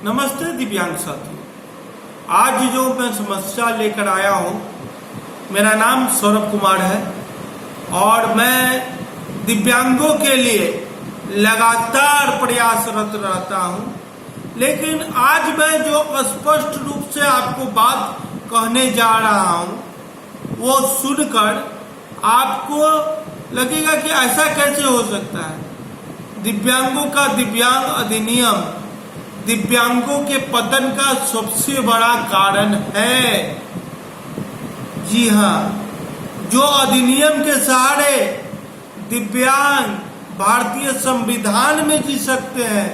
नमस्ते दिव्यांग साथियों। आज जो मैं समस्या लेकर आया हूँ, मेरा नाम सौरभ कुमार है और मैं दिव्यांगों के लिए लगातार प्रयासरत रहता हूँ। लेकिन आज मैं जो स्पष्ट रूप से आपको बात कहने जा रहा हूँ, वो सुनकर आपको लगेगा कि ऐसा कैसे हो सकता है। दिव्यांगों का दिव्यांग अधिनियम दिव्यांगों के पतन का सबसे बड़ा कारण है। जी हाँ, जो अधिनियम के सहारे दिव्यांग भारतीय संविधान में जी सकते हैं,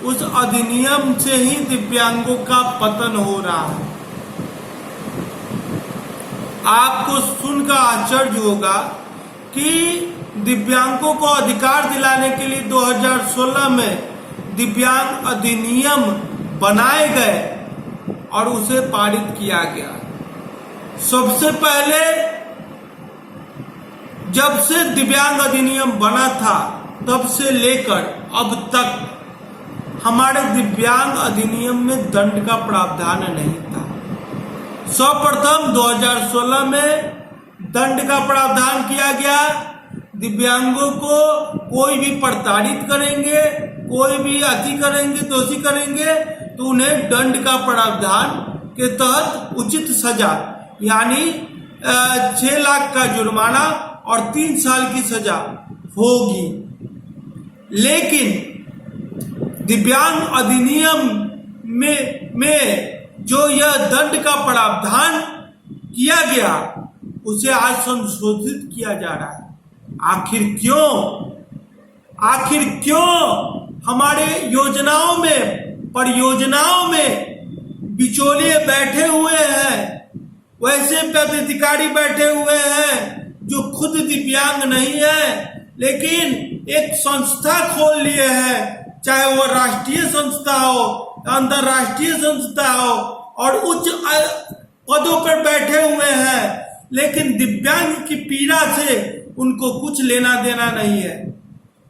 उस अधिनियम से ही दिव्यांगों का पतन हो रहा है। आपको सुनकर आश्चर्य होगा कि दिव्यांगों को अधिकार दिलाने के लिए 2016 में दिव्यांग अधिनियम बनाए गए और उसे पारित किया गया। सबसे पहले जब से दिव्यांग अधिनियम बना था, तब से लेकर अब तक हमारे दिव्यांग अधिनियम में दंड का प्रावधान नहीं था। सर्वप्रथम 2016 में दंड का प्रावधान किया गया। दिव्यांगों को कोई भी प्रताड़ित करेंगे, कोई भी अति करेंगे, दोषी करेंगे, तो उन्हें दंड का प्रावधान के तहत उचित सजा यानी 6 लाख का जुर्माना और 3 साल की सजा होगी। लेकिन दिव्यांग अधिनियम में जो यह दंड का प्रावधान किया गया, उसे आज संशोधित किया जा रहा है। आखिर क्यों हमारे योजनाओं में, परियोजनाओं में बिचौलिए बैठे हुए हैं, वैसे पदाधिकारी बैठे हुए हैं जो खुद दिव्यांग नहीं है, लेकिन एक संस्था खोल लिए हैं, चाहे वो राष्ट्रीय संस्था हो, अंतरराष्ट्रीय संस्था हो, और उच्च पदों पर बैठे हुए हैं, लेकिन दिव्यांग की पीड़ा से उनको कुछ लेना देना नहीं है।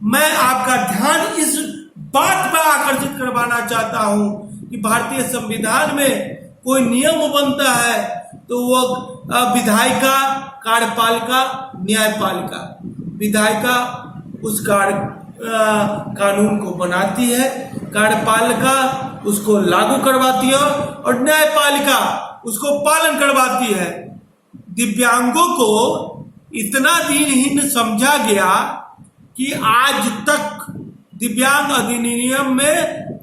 मैं आपका ध्यान इस बात पर आकर्षित करवाना चाहता हूं कि भारतीय संविधान में कोई नियम बनता है तो वो विधायिका, कार्यपालिका, न्यायपालिका। विधायिका उस कानून को बनाती है, कार्यपालिका उसको लागू करवाती है और न्यायपालिका उसको पालन करवाती है। दिव्यांगों को इतना दीनहीन समझा गया कि आज तक दिव्यांग अधिनियम में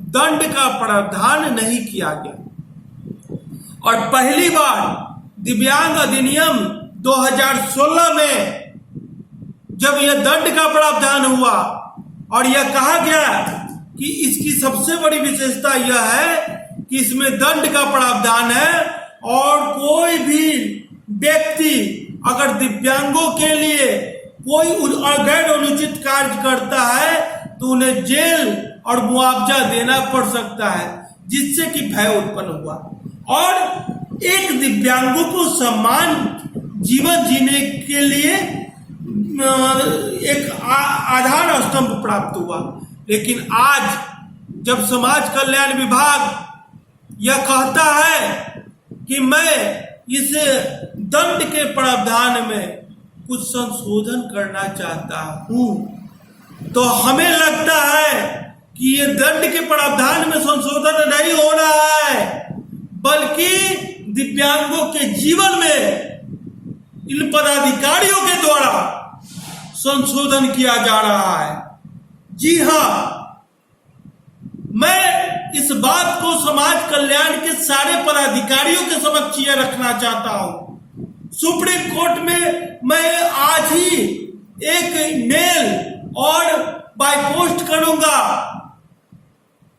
दंड का प्रावधान नहीं किया गया। और पहली बार दिव्यांग अधिनियम 2016 में जब यह दंड का प्रावधान हुआ और यह कहा गया कि इसकी सबसे बड़ी विशेषता यह है कि इसमें दंड का प्रावधान है और कोई भी व्यक्ति अगर दिव्यांगों के लिए कोई गैर अनुचित कार्य करता है तो उन्हें जेल और मुआवजा देना पड़ सकता है, जिससे कि भय उत्पन्न हुआ और एक दिव्यांगों को समान जीवन जीने के लिए एक आधार स्तंभ प्राप्त हुआ। लेकिन आज जब समाज कल्याण विभाग यह कहता है कि मैं इस दंड के प्रावधान में कुछ संशोधन करना चाहता हूं, तो हमें लगता है कि ये दंड के प्रावधान में संशोधन नहीं हो रहा है, बल्कि दिव्यांगों के जीवन में इन पदाधिकारियों के द्वारा संशोधन किया जा रहा है। जी हाँ, मैं इस बात को समाज कल्याण के सारे पदाधिकारियों के समक्ष यह रखना चाहता हूं। सुप्रीम कोर्ट में मैं आज ही एक मेल और बाय पोस्ट करूंगा,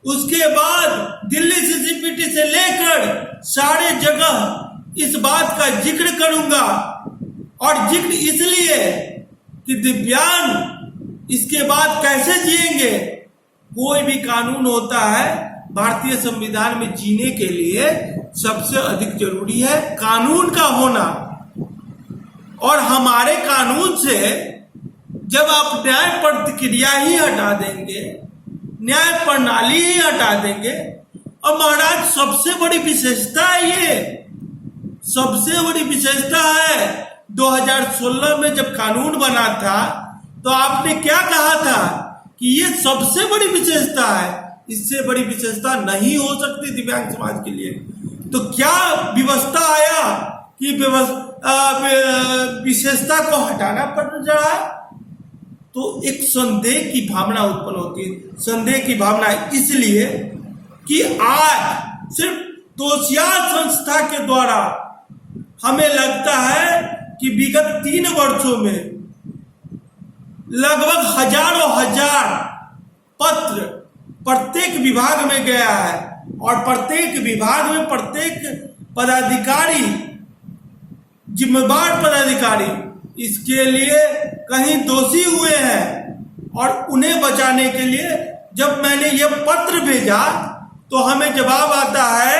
उसके बाद दिल्ली सीसीपीटी से लेकर सारे जगह इस बात का जिक्र करूंगा। और जिक्र इसलिए कि दिव्यांग इसके बाद कैसे जिएंगे। कोई भी कानून होता है भारतीय संविधान में जीने के लिए सबसे अधिक जरूरी है कानून का होना, और हमारे कानून से जब आप न्याय प्रतिक्रिया ही हटा देंगे न्याय प्रणाली ही हटा देंगे। और महाराज सबसे बड़ी विशेषता है, ये सबसे बड़ी विशेषता है, 2016 में जब कानून बना था तो आपने क्या कहा था कि ये सबसे बड़ी विशेषता है, इससे बड़ी विशेषता नहीं हो सकती दिव्यांग समाज के लिए। तो क्या व्यवस्था आया कि विशेषता को हटाना पड़ रहा है? तो एक संदेह की भावना उत्पन्न होती है। संदेह की भावना इसलिए कि आज सिर्फ तोशियाल संस्था के द्वारा हमें लगता है कि विगत 3 वर्षों में लगभग हजारों हजार पत्र प्रत्येक विभाग में गया है और प्रत्येक विभाग में प्रत्येक पदाधिकारी, जिम्मेदार पदाधिकारी इसके लिए कहीं दोषी हुए हैं। और उन्हें बचाने के लिए जब मैंने ये पत्र भेजा तो हमें जवाब आता है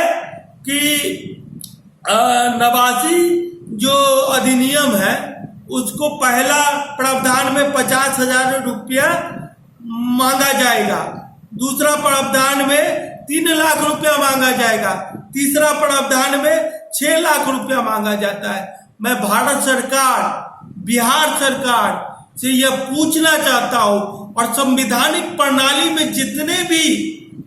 कि 89 जो अधिनियम है उसको पहला प्रावधान में 50,000 रुपया मांगा जाएगा, दूसरा प्रावधान में 3 लाख रुपया मांगा जाएगा, तीसरा प्रावधान में 6 लाख रुपया मांगा जाता है। मैं भारत सरकार, बिहार सरकार से यह पूछना चाहता हूं और संवैधानिक प्रणाली में जितने भी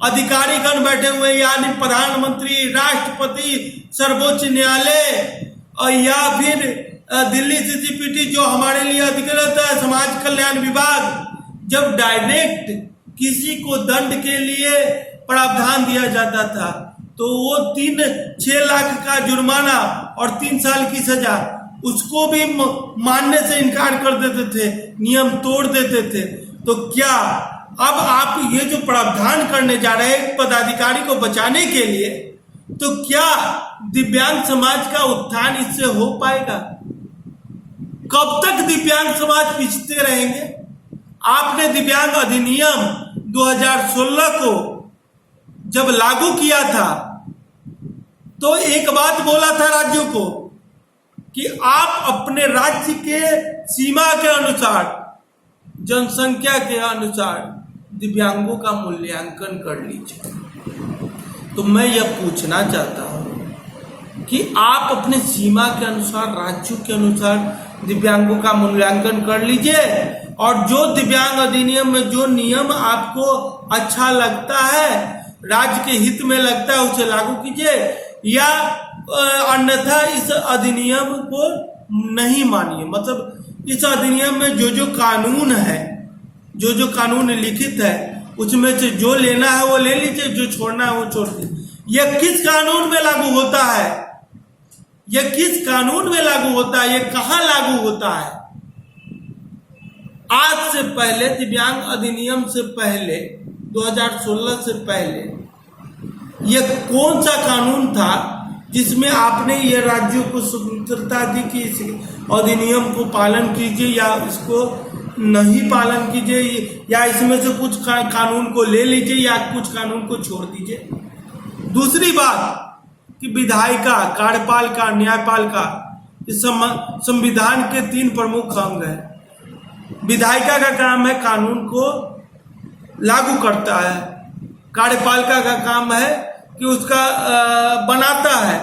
अधिकारीगण बैठे हुए, यानी प्रधानमंत्री, राष्ट्रपति, सर्वोच्च न्यायालय और या फिर दिल्ली सीसीपीटी जो हमारे लिए अधिकृत है, समाज कल्याण विभाग, जब डायरेक्ट किसी को दंड के लिए प्रावधान दिया जाता था तो वो 6 लाख का जुर्माना और 3 साल की सजा, उसको भी मानने से इनकार कर देते थे, नियम तोड़ देते थे। तो क्या अब आप ये जो प्रावधान करने जा रहे हैं पदाधिकारी को बचाने के लिए, तो क्या दिव्यांग समाज का उत्थान इससे हो पाएगा? कब तक दिव्यांग समाज पिछते रहेंगे? आपने दिव्यांग अधिनियम 2016 को जब लागू किया था तो एक बात बोला था राज्यों को कि आप अपने राज्य के सीमा के अनुसार, जनसंख्या के अनुसार दिव्यांगों का मूल्यांकन कर लीजिए। तो मैं यह पूछना चाहता हूं कि आप अपने सीमा के अनुसार, राज्यों के अनुसार दिव्यांगों का मूल्यांकन कर लीजिए और जो दिव्यांग अधिनियम में जो नियम आपको अच्छा लगता है, राज्य के हित में लगता है, उसे लागू कीजिए, या अन्यथा इस अधिनियम को नहीं मानिए। मतलब इस अधिनियम में जो जो कानून है, जो जो कानून लिखित है, उसमें से जो लेना है वो ले लीजिए, जो छोड़ना है वो छोड़ दीजिए। यह किस कानून में लागू होता है? यह किस कानून में लागू होता है? यह कहाँ लागू होता है? आज से पहले, दिव्यांग अधिनियम से पहले, 2016 से पहले यह कौन सा कानून था जिसमें आपने ये राज्यों को स्वतंत्रता दी कि इस अधिनियम को पालन कीजिए या इसको नहीं पालन कीजिए, या इसमें से कुछ कानून को ले लीजिए या कुछ कानून को छोड़ दीजिए? दूसरी बात कि विधायिका, कार्यपालिका, न्यायपालिका, इस संविधान के 3 प्रमुख अंग हैं। विधायिका का काम है कानून को लागू करता है, कार्यपालिका का काम है कि उसका बनाता है,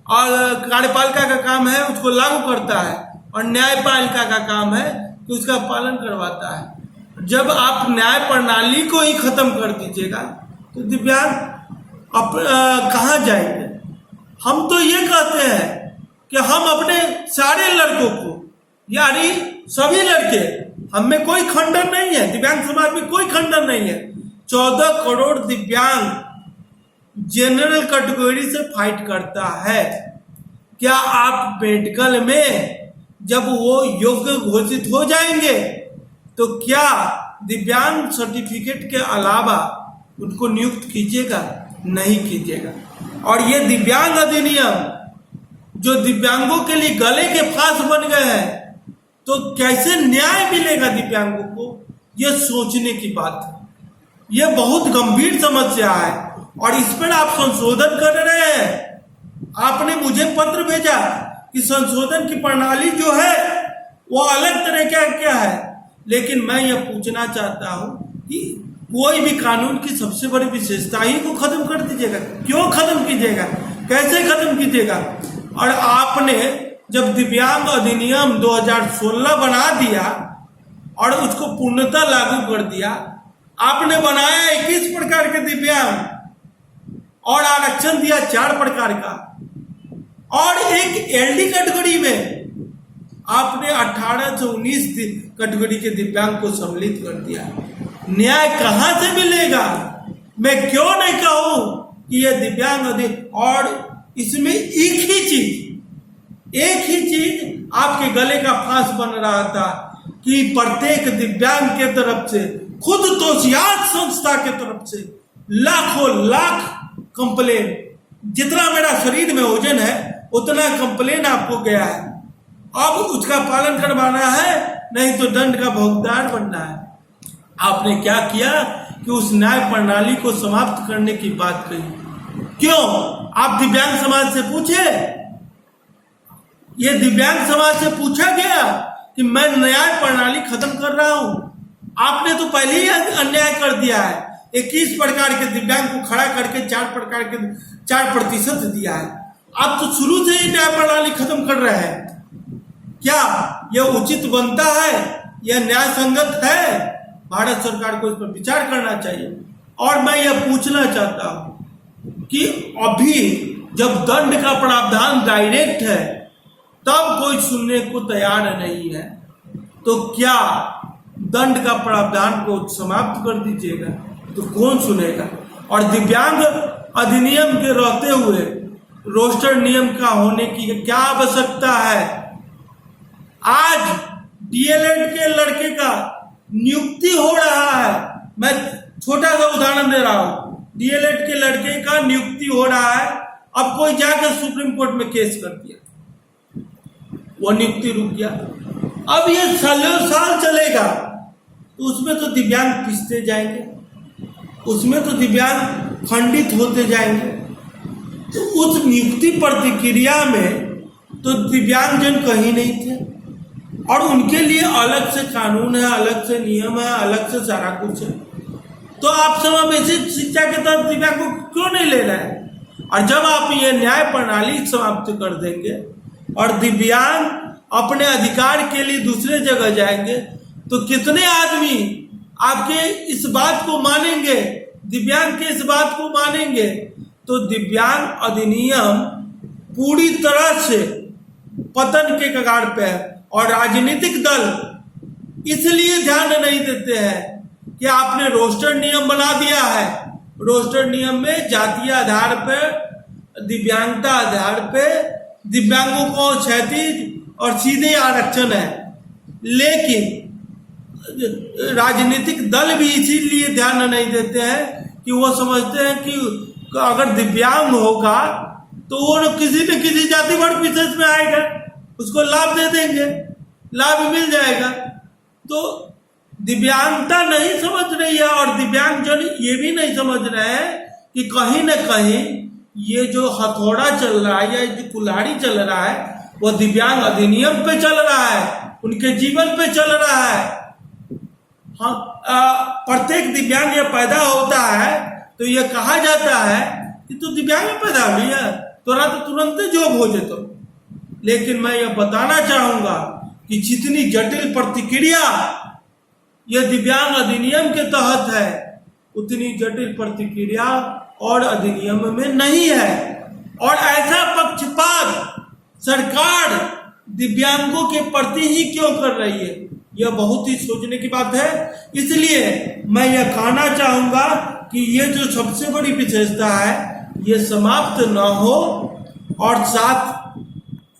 और कार्यपालिका का काम है उसको लागू करता है, और न्यायपालिका का काम है कि उसका पालन करवाता है। जब आप न्याय प्रणाली को ही खत्म कर दीजिएगा तो दिव्यांग कहाँ जाएंगे? हम तो ये कहते हैं कि हम अपने सारे लड़कों को, यानी सभी लड़के, हम में कोई खंडन नहीं है, दिव्यांग समाज में कोई खंडन नहीं है। 14 करोड़ दिव्यांग जनरल कैटेगरी से फाइट करता है। क्या आप मेडिकल में जब वो योग्य घोषित हो जाएंगे तो क्या दिव्यांग सर्टिफिकेट के अलावा उनको नियुक्त कीजिएगा? नहीं कीजिएगा। और ये दिव्यांग अधिनियम जो दिव्यांगों के लिए गले के फांस बन गए हैं, तो कैसे न्याय मिलेगा दिव्यांगों को? यह सोचने की बात है। यह बहुत गंभीर समस्या है और इस पर आप संशोधन कर रहे हैं। आपने मुझे पत्र भेजा कि संशोधन की प्रणाली जो है वो अलग तरह का क्या है, लेकिन मैं यह पूछना चाहता हूं कि कोई भी कानून की सबसे बड़ी विशेषता ही को खत्म कर दीजिएगा। क्यों खत्म कीजिएगा, कैसे खत्म कीजिएगा? और आपने जब दिव्यांग अधिनियम 2016 बना दिया और उसको पूर्णतः लागू कर दिया, आपने बनाया 21 प्रकार के दिव्यांग और आरक्षण दिया 4 प्रकार का, और एक एलडी कैटेगरी में आपने 18 से 19 कैटेगरी के दिव्यांग को सम्मिलित कर दिया। न्याय कहां से मिलेगा? मैं क्यों नहीं कहूं कि ये दिव्यांग और इसमें एक ही चीज आपके गले का फांस बन रहा था कि प्रत्येक दिव्यांग के तरफ से, खुद तोशियात संस्था के तरफ से लाखों लाख कंप्लेन, जितना मेरा शरीर में वजन है उतना कंप्लेन आपको गया है। अब उसका पालन करवाना है, नहीं तो दंड का भोगदार बनना है। आपने क्या किया कि उस न्याय प्रणाली को समाप्त करने की बात कही। क्यों? आप दिव्यांग समाज से पूछे, ये दिव्यांग समाज से पूछा गया कि मैं न्याय प्रणाली खत्म कर रहा हूं? आपने तो पहले ही अन्याय कर दिया है। 21 प्रकार के दिव्यांग को खड़ा करके 4% दिया है। आप तो शुरू से ही न्याय प्रणाली खत्म कर रहे हैं। क्या यह उचित बनता है? यह न्याय संगत है? भारत सरकार को इस पर विचार करना चाहिए। और मैं यह पूछना चाहता हूं कि अभी जब दंड का प्रावधान डायरेक्ट है तब कोई सुनने को तैयार नहीं है, तो क्या दंड का प्रावधान को समाप्त कर दीजिएगा तो कौन सुनेगा? और दिव्यांग अधिनियम के रहते हुए रोस्टर नियम का होने की क्या आवश्यकता है? आज डीएलएड के लड़के का नियुक्ति हो रहा है। मैं छोटा सा उदाहरण दे रहा हूं। डीएलएड के लड़के का नियुक्ति हो रहा है, अब कोई जाकर सुप्रीम कोर्ट में केस कर दिया, वो नियुक्ति रुक गया। अब ये साल चलेगा तो उसमें तो दिव्यांग पिसते जाएंगे, उसमें तो दिव्यांग खंडित होते जाएंगे। तो उस नियुक्ति प्रक्रिया में तो दिव्यांगजन कहीं नहीं थे, और उनके लिए अलग से कानून है, अलग से नियम है, अलग से सारा कुछ है। तो आप समावेशी शिक्षा के तहत दिव्यांग को क्यों नहीं ले रहे हैं? और जब आप ये न्याय प्रणाली समाप्त कर देंगे और दिव्यांग अपने अधिकार के लिए दूसरे जगह जाएंगे, तो कितने आदमी आपके इस बात को मानेंगे, दिव्यांग के इस बात को मानेंगे? तो दिव्यांग अधिनियम पूरी तरह से पतन के कगार पे है। और राजनीतिक दल इसलिए ध्यान नहीं देते हैं कि आपने रोस्टर नियम बना दिया है। रोस्टर नियम में जातीय आधार पर, दिव्यांगता आधार पे दिव्यांगों को क्षैतिज और सीधे आरक्षण है। लेकिन राजनीतिक दल भी इसीलिए ध्यान नहीं देते हैं कि वो समझते हैं कि अगर दिव्यांग होगा तो वो किसी न किसी जाति वर्ग विशेष में आएगा, उसको लाभ दे देंगे, लाभ मिल जाएगा। तो दिव्यांगता नहीं समझ रही है, और दिव्यांगजन ये भी नहीं समझ रहे हैं कि कहीं न कहीं ये जो हथौड़ा चल रहा है या जो कुल्हाड़ी चल रहा है वो दिव्यांग अधिनियम पे चल रहा है, उनके जीवन पे चल रहा है। हाँ, प्रत्येक दिव्यांग ये पैदा होता है तो ये कहा जाता है कि तू दिव्यांग पैदा हुई है, तुरंत जॉब हो जाए। तो लेकिन मैं यह बताना चाहूंगा कि जितनी जटिल प्रतिक्रिया यह दिव्यांग अधिनियम के तहत है, उतनी जटिल प्रतिक्रिया और अधिनियम में नहीं है। और ऐसा पक्षपात सरकार दिव्यांगों के प्रति ही क्यों कर रही है, यह बहुत ही सोचने की बात है। इसलिए मैं यह कहना चाहूंगा कि ये जो सबसे बड़ी विशेषता है ये समाप्त न हो, और साथ